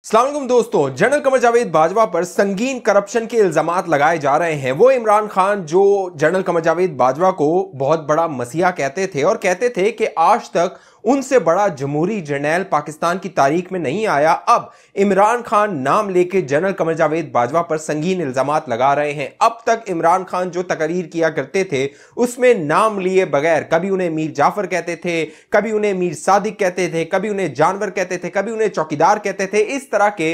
अस्सलाम वालेकुम दोस्तों, जनरल कमर जावेद बाजवा पर संगीन करप्शन के इल्जामात लगाए जा रहे हैं। वो इमरान खान जो जनरल कमर जावेद बाजवा को बहुत बड़ा मसीहा कहते थे और कहते थे कि आज तक उनसे बड़ा जमहूरी जर्नैल पाकिस्तान की तारीख में नहीं आया। अब इमरान खान नाम लेके जनरल कमर जावेद बाजवा पर संगीन इल्जामात लगा रहे हैं। अब तक इमरान खान जो तकरीर किया करते थे उसमें नाम लिए बगैर कभी उन्हें मीर जाफर कहते थे, कभी उन्हें मीर सादिक कहते थे, कभी उन्हें जानवर कहते थे, कभी उन्हें चौकीदार कहते थे। इस तरह के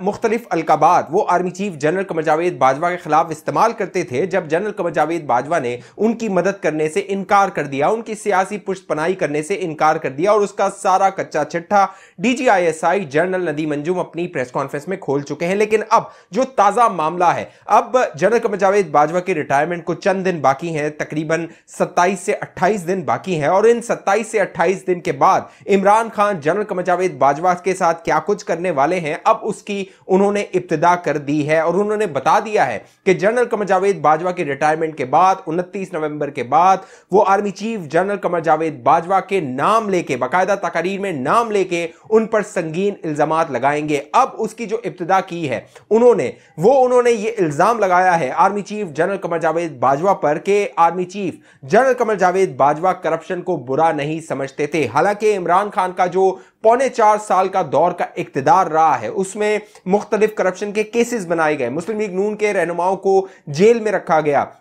मुख्तलिफ अलकाबात वो army chief general Qamar Javed Bajwa के खिलाफ इस्तेमाल करते थे। जब जनरल कमर जावेद बाजवा ने उनकी मदद करने से इनकार कर दिया, उनकी सियासी पुष्टपनाही करने से इनकार कर दिया और उसका सारा कच्चा चिट्ठा डीजीआईएसआई जनरल नदीम अंजुम अपनी प्रेस कॉन्फ्रेंस में खोल चुके हैं। लेकिन अब जो ताजा मामला है, अब जनरल कमर जावेद बाजवा के रिटायरमेंट को चंद दिन बाकी हैं, तकरीबन 27 से 28 दिन बाकी हैं और इन 27 से 28 दिन के बाद इमरान खान जनरल कमर जावेद बाजवा के साथ क्या कुछ करने वाले हैं, अब उसकी उन्होंने इब्तिदा कर दी है और उन्होंने बता दिया है कि जनरल कमर जावेद बाजवा के रिटायरमेंट के बाद 29 नवंबर के बाद वो army chief general Qamar Javed Bajwa के नाम लेके, बाकायदा तकरीर में नाम लेके उन पर संगीन इल्जामात लगाएंगे। अब उसकी जो इब्तिदा की है उन्होंने ये इल्जाम लगाया है army chief general Qamar Javed Bajwa पर कि army chief general Qamar Javed Bajwa corruption को बुरा नहीं समझते थे। हालांकि इमरान खान का जो 4.25 साल का दौर का इक्तिदार रहा है उसमें मुख्तलिफ करप्शन के केसेस बनाए गए, मुस्लिम लीग नून के रहनुमाओं को जेल में रखा गया,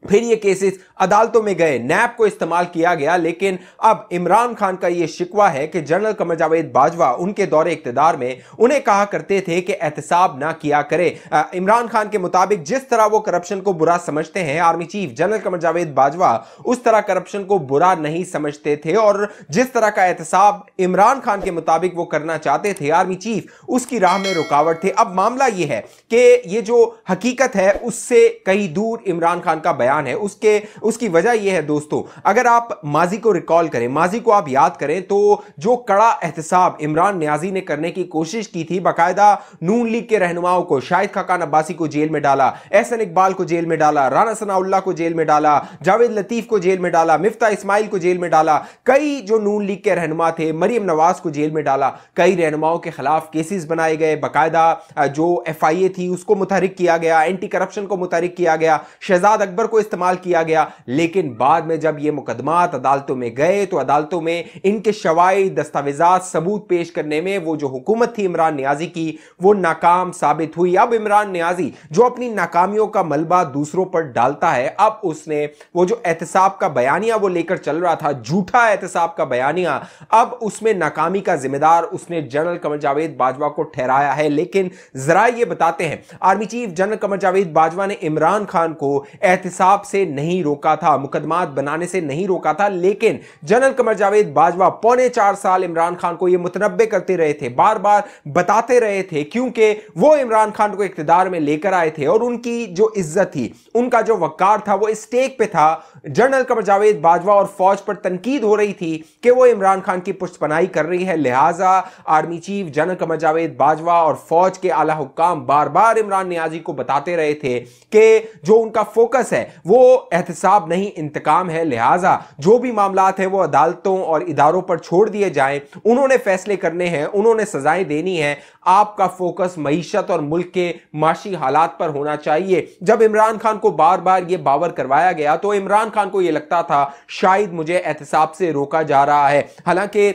फिर ये केसेस अदालतों में गए, नैब को इस्तेमाल किया गया। लेकिन अब इमरान खान का ये शिकवा है कि जनरल कमर जावेद बाजवा उनके दौरे इक्तिदार में उन्हें कहा करते थे कि एहतसाब ना किया करे। इमरान खान के मुताबिक जिस तरह वो करप्शन को बुरा समझते हैं, army chief general Qamar Javed Bajwa उस तरह करप्शन को बुरा नहीं समझते थे और जिस तरह का एहतसाब इमरान खान के मुताबिक वो करना चाहते थे, आर्मी चीफ उसकी राह में रुकावट थे। अब मामला ये है कि ये जो हकीकत है उससे कहीं दूर इमरान खान का बयान है। उसकी वजह यह है दोस्तों, अगर आप माजी को रिकॉल करें, माजी को आप याद करें, तो जो कड़ा एहतसाब इमरान नियाजी ने करने की कोशिश की थी, बाकायदा नून लीग के रहनुमाओं को, शाहिद खाकान अब्बासी को जेल में डाला, एहसन इकबाल को जेल में डाला, राना सनाउल्लाह को जेल में डाला, जावेद लतीफ को जेल में डाला, मिफ्ता इस्माइल को जेल में डाला, कई जो नून लीग के रहनुमा थे, मरियम नवाज को जेल में डाला, कई रहनुमाओं के खिलाफ केसेस बनाए गए, बाकायदा जो एफआईए थी उसको मुतहरिक किया गया, एंटी करप्शन को मुतहरिक किया गया, शहजाद अकबर को इस्तेमाल किया गया। लेकिन बाद में जब ये मुकदमात अदालतों में गए तो अदालतों में इनके शवाहिद, दस्तावेजात, सबूत पेश करने में वो जो हुकूमत थी इमरान नियाजी की, वो नाकाम साबित हुई। अब इमरान नियाजी जो अपनी नाकामियों का मलबा दूसरों पर डालता है, अब उसने वो जो एहतसाब का बयानिया वो लेकर चल रहा था, झूठा एहतसाब का बयानिया, अब उसमें नाकामी का जिम्मेदार उसने जनरल कमर जावेद बाजवा को ठहराया है। लेकिन जरा ये बताते हैं, army chief general Qamar Javed Bajwa ने इमरान खान को एहतसाब से नहीं रोका था, मुकदमात बनाने से नहीं रोका था, लेकिन जनरल कमर जावेद बाजवा 4.25 साल इमरान खान को यह मुतनब्बे करते रहे थे, बार बार बताते रहे थे, क्योंकि वो इमरान खान को इख्तिदार में लेकर आए थे और उनकी जो इज्जत थी, उनका जो वकार था, वो स्टेक पे था। जनरल कमर जावेद बाजवा और फौज पर तनकीद हो रही थी कि वो इमरान खान की पुष्टपनाही कर रही है। लिहाजा army chief general Qamar Javed Bajwa और फौज के आला हुक्काम बार बार इमरान नियाजी को बताते रहे थे कि जो उनका फोकस है वो एहतसाब नहीं, इंतकाम है। लिहाजा जो भी मामलात हैं वो अदालतों और इदारों पर छोड़ दिए जाएं, उन्होंने फैसले करने हैं, उन्होंने सजाएं देनी है। आपका फोकस मईशत और मुल्क के माशी हालात पर होना चाहिए। जब इमरान खान को बार बार ये बावर करवाया गया तो इमरान खान को ये लगता था शायद मुझे एहतसाब से रोका जा रहा है। हालांकि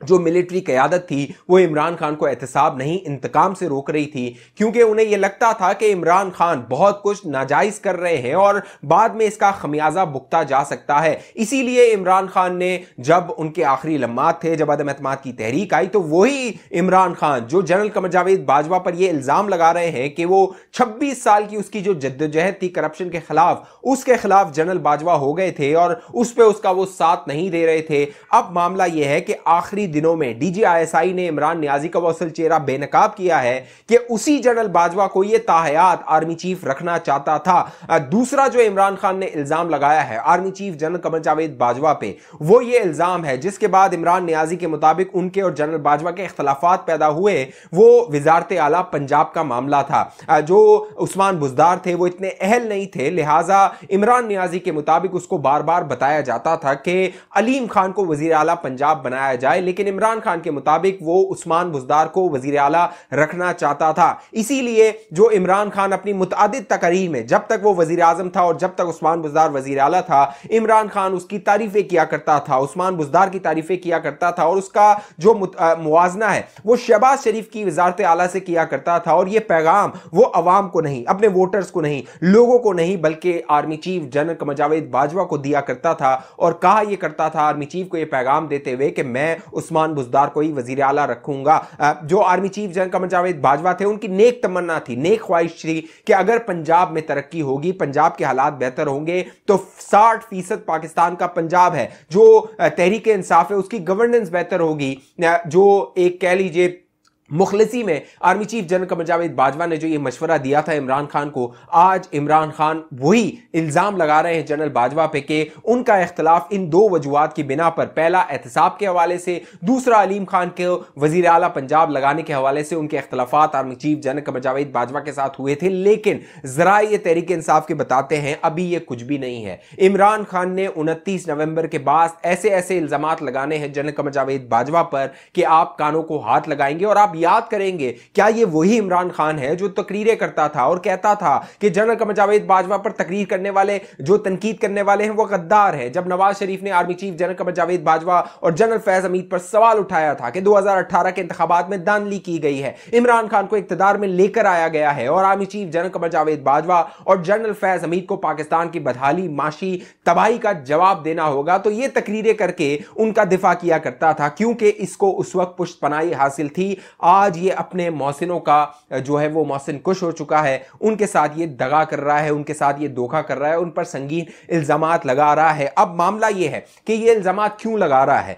जो मिलिट्री क़यादत थी वो इमरान खान को एहतसाब नहीं, इंतकाम से रोक रही थी, क्योंकि उन्हें यह लगता था कि इमरान खान बहुत कुछ नाजायज कर रहे हैं और बाद में इसका खमियाजा भुगता जा सकता है। इसीलिए इमरान खान ने, जब उनके आखिरी लम्हात थे, जब अदम एतमाद की तहरीक आई, तो वही इमरान खान जो जनरल कमर जावेद बाजवा पर यह इल्जाम लगा रहे हैं कि वो 26 साल की उसकी जो जद्दोजहद थी करप्शन के खिलाफ, उसके खिलाफ जनरल बाजवा हो गए थे और उस पर उसका वो साथ नहीं दे रहे थे। अब मामला यह है कि आखिरी दिनों में डीजीआईएसआई ने इमरान नियाजी का वो असल चेहरा बेनकाब किया है कि उसी जनरल बाजवा को यह ताहयात आर्मी चीफ रखना चाहता था। दूसरा जो इमरान खान ने इल्जाम लगाया है army chief general Qamar Javed Bajwa पे, वो ये इल्जाम है जिसके बाद इमरान नियाजी के मुताबिक उनके और जनरल बाजवा के इख्तलाफात पैदा हुए, वो वजारत आला पंजाब का मामला था। जो उस्मान बुजदार थे वो इतने अहल नहीं थे, लिहाजा इमरान नियाजी के मुताबिक उसको बार बार बताया जाता था कि अलीम खान को वजीर आला पंजाब बनाया जाए, लेकिन लेकिन इमरान खान के मुताबिक वो उस्मान बुज़दार को वजीर आला रखना चाहता था। इसीलिए जो इमरान खान अपनी मुतअद्दिद तकरीर में, जब तक वो वजीर आजम था और जब तक उस्मान बुज़दार वजीर आला था, इमरान खान उसकी तारीफें किया करता था, उस्मान बुज़दार की तारीफें किया करता था और उसका जो मुवाजना है वो शहबाज शरीफ की वजारत आला से किया करता था। और ये पैगाम वो अवाम को नहीं, अपने वोटर्स को नहीं, लोगों को नहीं, बल्कि army chief general Qamar Javed Bajwa को दिया करता था। और कहा यह करता था आर्मी चीफ को यह पैगाम देते हुए कि मैं उस्मान बुज़दार को ही वजीर आला रखूंगा। जो army chief general Qamar Javed Bajwa थे, उनकी नेक तमन्ना थी, नेक ख्वाहिश थी कि अगर पंजाब में तरक्की होगी, पंजाब के हालात बेहतर होंगे, तो 60% पाकिस्तान का पंजाब है, जो तहरीक इंसाफ है, उसकी गवर्नेंस बेहतर होगी। जो एक कह लीजिए मुखलिसी में army chief general Qamar Javed Bajwa ने जो ये मशवरा दिया था इमरान खान को, आज इमरान खान वही इल्जाम लगा रहे हैं जनरल बाजवा पे कि उनका इख्तलाफ इन दो वजूहात की बिना पर, पहला एहतसाब के हवाले से, दूसरा अलीम खान के वजीर आला पंजाब लगाने के हवाले से उनके इख्तलाफात army chief general Qamar Javed Bajwa के साथ हुए थे। लेकिन जरा ये तहरीक इंसाफ के बताते हैं अभी ये कुछ भी नहीं है। इमरान खान ने 29 नवंबर के बाद ऐसे ऐसे इल्जामात लगाने हैं जनरल कमर जावेद बाजवा पर कि आप कानों को हाथ लगाएंगे और आप याद करेंगे क्या ये वही इमरान खान है जो तकरीरें करता था और कहता था कि जनरल कमर जावेद बाजवा पर तकरीर करने वाले, जो तनकीद करने वाले हैं वो गद्दार हैं। जब नवाज शरीफ ने army chief general Qamar Javed Bajwa और जनरल फैज हमीद पर सवाल उठाया था कि 2018 के इंतखाबात में धांधली की गई है, इमरान खान को इक्तदार में लेकर आया गया है और army chief general Qamar Javed Bajwa और जनरल फैज हमीद को पाकिस्तान की बदहाली, माशी तबाही का जवाब देना होगा, तो ये तकरीरें करके उनका दिफा किया करता था, क्योंकि इसको उस वक्त पुष्टपनाही हासिल थी। आज ये अपने मोहसिनों का जो है वो मोहसिन कुश हो चुका है, उनके साथ ये दगा कर रहा है, उनके साथ ये धोखा कर रहा है, उन पर संगीन इल्जामात लगा रहा है। अब मामला ये है कि ये इल्जामात क्यों लगा रहा है,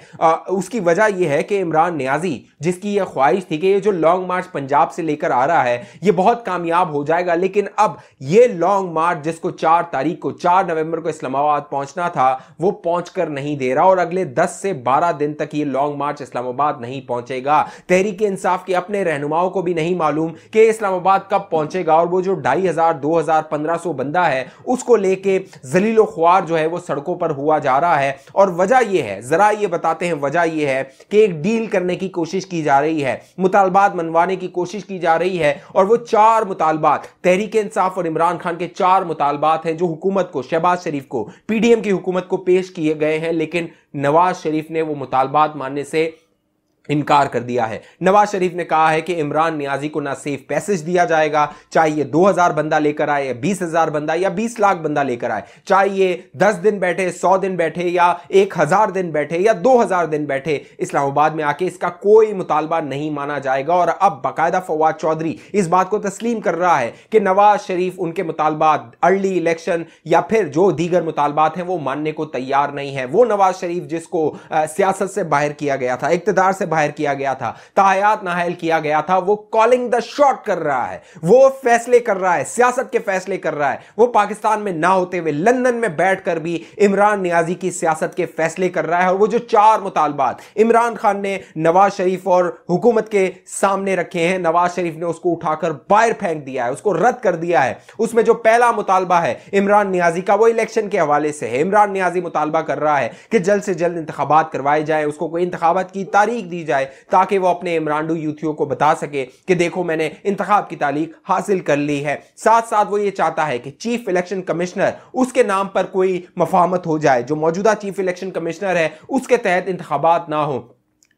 उसकी वजह ये है कि इमरान नियाजी, जिसकी ये ख्वाहिश थी कि ये जो लॉन्ग मार्च पंजाब से लेकर आ रहा है ये बहुत कामयाब हो जाएगा, लेकिन अब ये लॉन्ग मार्च जिसको 4 तारीख को, 4 नवंबर को इस्लामाबाद पहुंचना था, वो पहुंचकर नहीं दे रहा और अगले 10 से 12 दिन तक ये लॉन्ग मार्च इस्लामाबाद नहीं पहुंचेगा। तहरीक इंसाफ के अपने रहनुमाओं को भी नहीं मालूम कि इस्लामाबाद कब पहुंचेगा और वो जो 2500, 2000, 1500 बंदा है उसको लेके जलीलो ख्वार जो है वो सड़कों पर हुआ जा रहा है। और वजह ये है, जरा ये बताते हैं, वजह ये है कि एक डील करने की कोशिश की जा रही है, मुतालबात मनवाने की कोशिश की जा रही है और वो 4 मुतालबात, तहरीक इंसाफ और इमरान खान के 4 मुतालबात हैं जो हुकूमत को, शहबाज शरीफ को, पीडीएम की हुकूमत को पेश किए गए हैं, लेकिन नवाज शरीफ ने वो मुतालबात मानने से इनकार कर दिया है। नवाज शरीफ ने कहा है कि इमरान नियाजी को ना सेफ पैसेज दिया जाएगा, चाहे ये 2000 बंदा लेकर आए या 20,000 बंदा या 20 लाख बंदा लेकर आए, चाहे ये 10 दिन बैठे, 100 दिन बैठे या 1000 दिन बैठे या 2000 दिन बैठे, इस्लामाबाद में आके इसका कोई मुतालबा नहीं माना जाएगा। और अब बाकायदा फवाद चौधरी इस बात को तस्लीम कर रहा है कि नवाज शरीफ उनके मुतालबात, अर्ली इलेक्शन या फिर जो दीगर मुतालबात हैं वो मानने को तैयार नहीं है। वो नवाज शरीफ जिसको सियासत से बाहर किया गया था, इक्तदार से किया गया था, तायात नाहल किया गया था, वो कॉलिंग द शॉट कर रहा है, वो फैसले कर रहा है, सियासत के फैसले कर रहा है। वो पाकिस्तान में ना होते हुए लंदन में बैठकर भी इमरान नियाजी की सियासत के फैसले कर रहा है। और वो जो 4 मुतालबात इमरान खान ने नवाज शरीफ और हुकूमत के सामने रखे हैं, नवाज शरीफ ने उसको उठाकर बाहर फेंक दिया है, उसको रद्द कर दिया है। उसमें जो पहला मुतालबा है इमरान नियाजी का, वो इलेक्शन के हवाले से है। इमरान नियाजी मुतालबा कर रहा है कि जल्द से जल्द इंतखाबात करवाए जाए, उसको कोई इंतखाबात की तारीख दी जाए ताकि वो अपने इमरानडू यूथियों को बता सके कि देखो मैंने इंतखाब की तारीख हासिल कर ली है। साथ साथ वो ये चाहता है कि चीफ इलेक्शन कमिश्नर, उसके नाम पर कोई मफाहमत हो जाए, जो मौजूदा चीफ इलेक्शन कमिश्नर है उसके तहत इंतखाबात ना हो।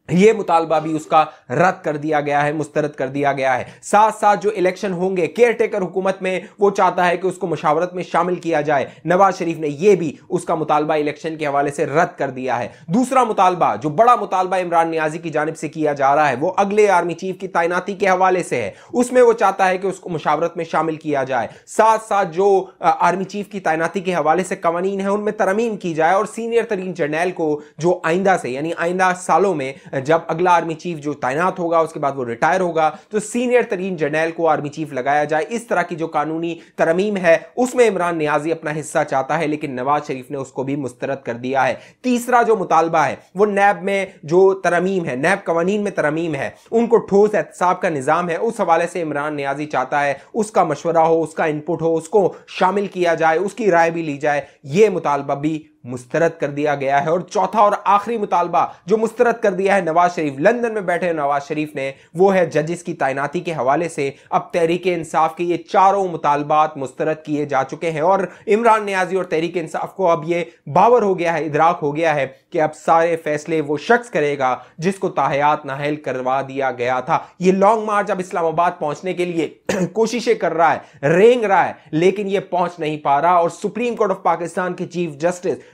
ये मुतालबा भी उसका रद्द कर दिया गया है, मुस्तरद कर दिया गया है। साथ साथ जो इलेक्शन होंगे केयर टेकर हुकूमत में, वो चाहता है कि उसको मुशावरत में शामिल किया जाए। नवाज शरीफ ने यह भी उसका मुतालबा इलेक्शन के हवाले से रद्द कर दिया है। दूसरा मुतालबा, जो बड़ा मुतालबा इमरान नियाजी की जानिब से किया जा रहा है, वो अगले आर्मी चीफ की तैनाती के हवाले से है। उसमें वो चाहता है कि उसको मुशावरत में शामिल किया जाए। साथ साथ जो आर्मी चीफ की तैनाती के हवाले से कवानीन है उनमें तरमीम की जाए और सीनियर तरीन जर्नैल को जो आइंदा से, यानी आइंदा सालों में जब अगला आर्मी चीफ जो तैनात होगा उसके बाद वो रिटायर होगा, तो सीनियर तरीन जर्नैल को आर्मी चीफ लगाया जाए। इस तरह की जो कानूनी तरमीम है उसमें इमरान नियाजी अपना हिस्सा चाहता है, लेकिन नवाज शरीफ ने उसको भी मुस्तरद कर दिया है। तीसरा जो मुतालबा है वो नैब में जो तरमीम है, नैब कवानीन में तरमीम है, उनको ठोस एहतसाब का निजाम है, उस हवाले से इमरान नियाजी चाहता है उसका मशवरा हो, उसका इनपुट हो, उसको शामिल किया जाए, उसकी राय भी ली जाए। यह मुतालबा भी मुस्तरद कर दिया गया है। और चौथा और आखिरी मुतालबा जो मुस्तरद कर दिया है नवाज शरीफ, लंदन में बैठे नवाज शरीफ ने, वो है जजेस की तैनाती के हवाले से अब तहरीक इंसाफ के ये चारों मुतालबात मुस्तरद किए जा चुके हैं। और इमरान नियाजी और तहरीक इंसाफ को अब ये बावर हो गया है, इदराक हो गया है कि अब सारे फैसले वो शख्स करेगा जिसको ताहयात नाहल करवा दिया गया था। ये लॉन्ग मार्च अब इस्लामाबाद पहुंचने के लिए कोशिशें कर रहा है, रेंग रहा है, लेकिन ये पहुंच नहीं पा रहा। और सुप्रीम कोर्ट ऑफ पाकिस्तान के चीफ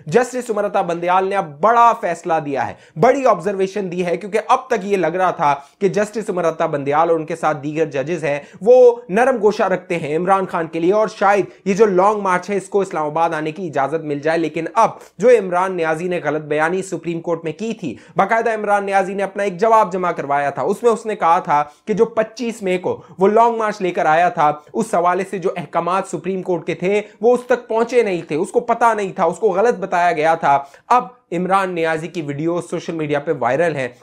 जस्टिस उमर बंदयाल ने अब बड़ा फैसला दिया है, बड़ी ऑब्जर्वेशन दी है, क्योंकि अब तक ये लग रहा था कि जस्टिस उमर बंदयाल और उनके साथ दीगर जजेस हैं वो नरम गोशा रखते हैं इमरान खान के लिए और शायद ये जो लॉन्ग मार्च है इसको इस्लामाबाद आने की इजाजत मिल जाए। लेकिन अब जो इमरान नियाजी ने गलत बयानी सुप्रीम कोर्ट में की थी, बाकायदा इमरान नियाजी ने अपना एक जवाब जमा करवाया था, उसमें उसने कहा था कि जो 25 मई को वो लॉन्ग मार्च लेकर आया था उस हवाले से जो अहकामात सुप्रीम कोर्ट के थे वो उस तक पहुंचे नहीं थे, उसको पता नहीं था, उसको गलत बताया गया था। अब इमरान नियाजी की वीडियो सोशल मीडिया पे वायरल है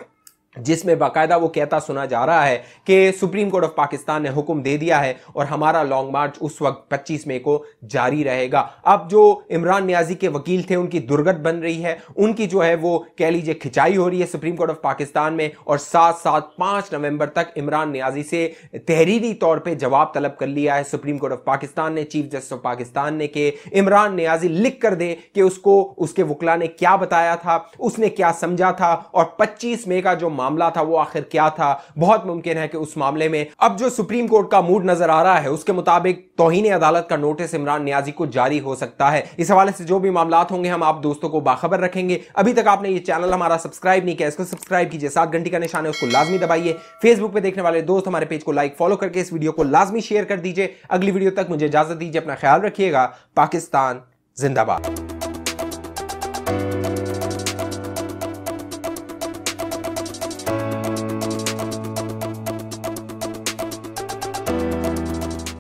जिसमें बाकायदा वो कहता सुना जा रहा है कि सुप्रीम कोर्ट ऑफ पाकिस्तान ने हुक्म दे दिया है और हमारा लॉन्ग मार्च उस वक्त 25 मई को जारी रहेगा। अब जो इमरान नियाजी के वकील थे उनकी दुर्गत बन रही है, उनकी जो है वो कह लीजिए खिंचाई हो रही है सुप्रीम कोर्ट ऑफ पाकिस्तान में। और साथ साथ 5 नवंबर तक इमरान नियाजी से तहरीरी तौर पर जवाब तलब कर लिया है सुप्रीम कोर्ट ऑफ पाकिस्तान ने, चीफ जस्टिस ऑफ पाकिस्तान ने, कि इमरान नियाजी लिख कर दे कि उसको उसके वकला ने क्या बताया था, उसने क्या समझा था और 25 मई का जो मामला था वो आखिर क्या था। बहुत मुमकिन है कि उस मामले में अब जो सुप्रीम कोर्ट का मूड नजर आ रहा है उसके मुताबिक तौहीन अदालत का नोटिस इमरान नियाजी को जारी हो सकता है। इस हवाले से जो भी मामलात होंगे हम आप दोस्तों को बाखबर रखेंगे। अभी तक आपने ये चैनल हमारा सब्सक्राइब नहीं किया, इसको सब्सक्राइब कीजिए, साथ घंटी का निशान है उसको लाजमी दबाइए। फेसबुक पे देखने वाले दोस्त हमारे पेज को लाइक फॉलो करके इस वीडियो को लाजमी शेयर कर दीजिए। अगली वीडियो तक मुझे इजाजत दीजिए, अपना ख्याल रखिएगा। पाकिस्तान जिंदाबाद।